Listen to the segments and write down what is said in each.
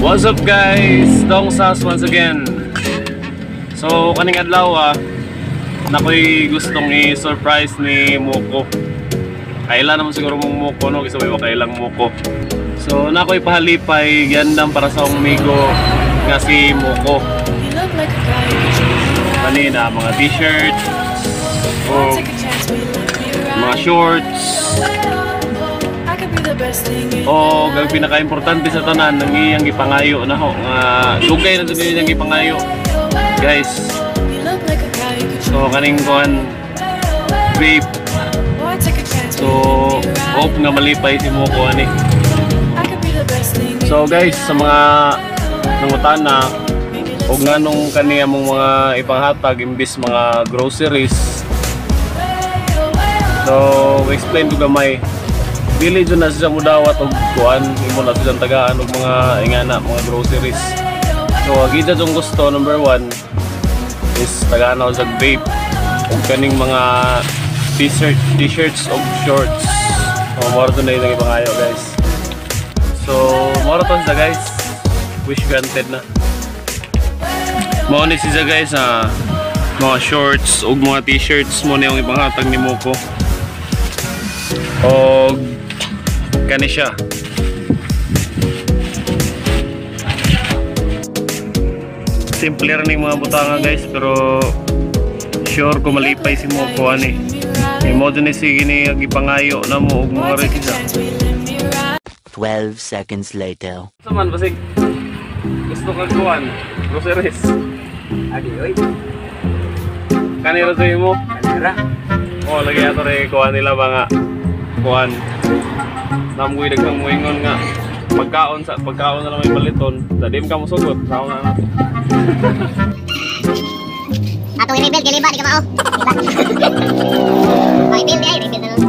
What's up guys? Dong Sas once again. So kaning adlaw nakoy gustong i-surprise ni Moko. Kailan naman siguro mong Moko no, kasi may kailang Moko. So nakoy pahalipay gandam para sa amigo nga si Moko. Kanina mga t-shirt o mga shorts o gag pinaka-importante sa tanan ng iyang ipangayo na ho nga dugay na din iyang ipangayo guys. So kaning kuan vape, so hope nga malipay si Moko ani. So guys, sa mga nangutana og nganong kaniya mong mga ipanghatag imbis mga groceries, so explain ko gamay. Dili dyan na siya mudawat o kuhan, imo na siya tagaan o mga ingana, mga groceries. So agida yung gusto, number 1 is tagaan ako sa vape o kaning mga t-shirts o shorts. So moro to na yung ipangayo guys. So moro to siya guys, wish granted na. Mao ni siya guys, mga shorts o mga t-shirts mo na yung ipanghatag ni Moko. O kani siya. Simple rin yung mga butanga guys, pero sure ko malipay si Moko ani. Yung modo ni sige ni ipangayo na mo og mga rekisa. 12 seconds later. Saman basig gusto ka kuan groceries. Adi oy. Kanira sa mo? Kanira. Oh, lagi ato rin kuan nila mga kuan. Namuwi dagang moingon nga pagkaon na lang may baliton, dadi mo ka mo sugot sa una nato. Atong i-rebuild kay liba di ka mao. Ay build ay rebuild na lang.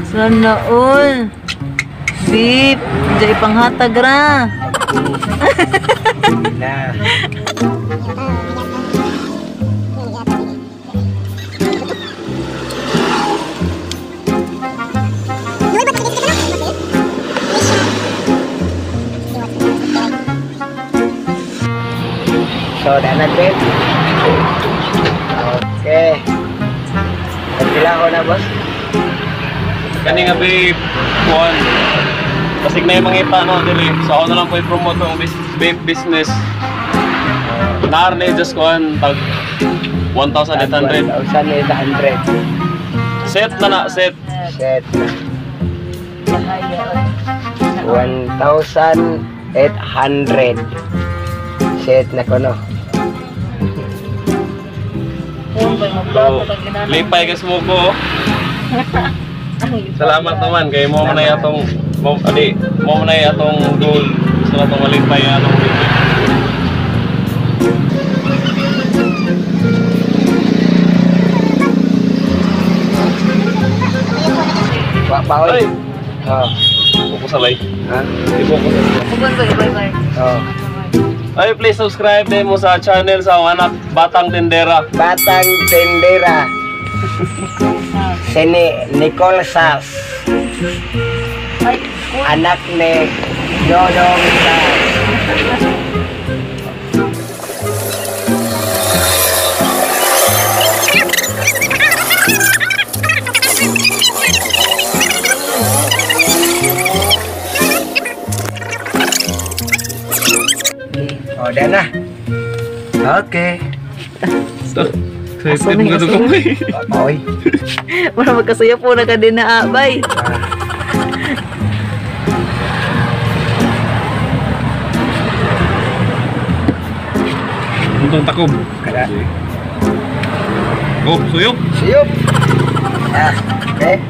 Sana all. Sip, jay panghatag ra. Na. So, dana trip. Okay. Pagkila ko na boss. Kani nga vape kuan. Basig na yung mga ipano dili. So ako na lang po i-promote ang vape business. Naarne just kuan tag 1,800. 1,800. Set na na, set. Set. 1,800. Set na ko no. So, lipay kas mo ko. Salamat naman kay mo man atong mo man atong goal sa atong malipay atong video. Paoy. Oh. Fokus alay. Ha? I-focus. Bye. Oh. Ay, please subscribe din mo sa channel sa anak Batang Tendera. Batang Tendera. Sini Nicole Sas. Anak ni Dodong Sas. Oh, udah na. Oke. So, excited mo ito kamay. Oy. Para magkasaya po na ka din na abay. Untong takob. Kada. Oh, suyok. Siup. Ah, oke.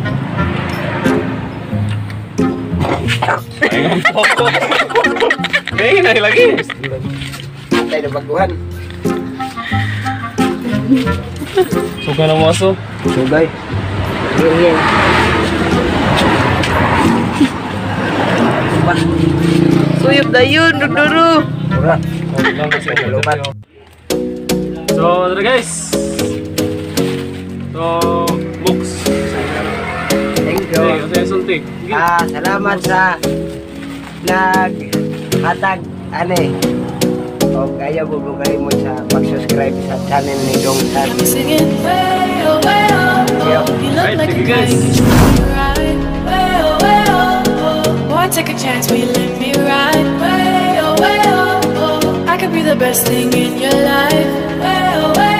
Ayun ang poko. Ngayon na lagi. Tayo na baguhan. Suka ng maso. Sugay. Yan. Suyop dayon, duduru. Murah. So, So, guys, So, books. Thank you. Okay, kasi sulti. Salamat sa naghatag o kaya bubugay mo sa pag-subscribe sa channel ni Dong San. Got me singing way oh way oh oh. You look Right, like a thank you, guy guys. you can treat me right. Way oh oh. Boy, take a chance, will you let me ride? Way oh oh. I could be the best thing in your life. Way oh